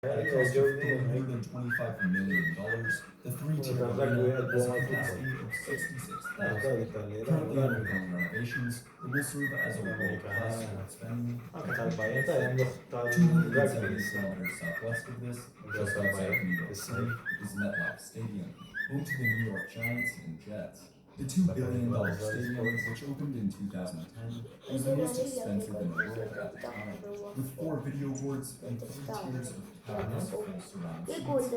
At a cost of $325 million, the three-tier arena has a capacity of 66,000. Currently undergoing renovations, it will serve as a world-class sports venue. Tá 270 kilometers southwest of this, just outside of New York City, is MetLife Stadium, home to the New York Giants and Jets. The $2 billion stadium, which opened in 2010, was the most expensive in the world at the time, with 4 video boards and 3 tiers of cameras full surround seats.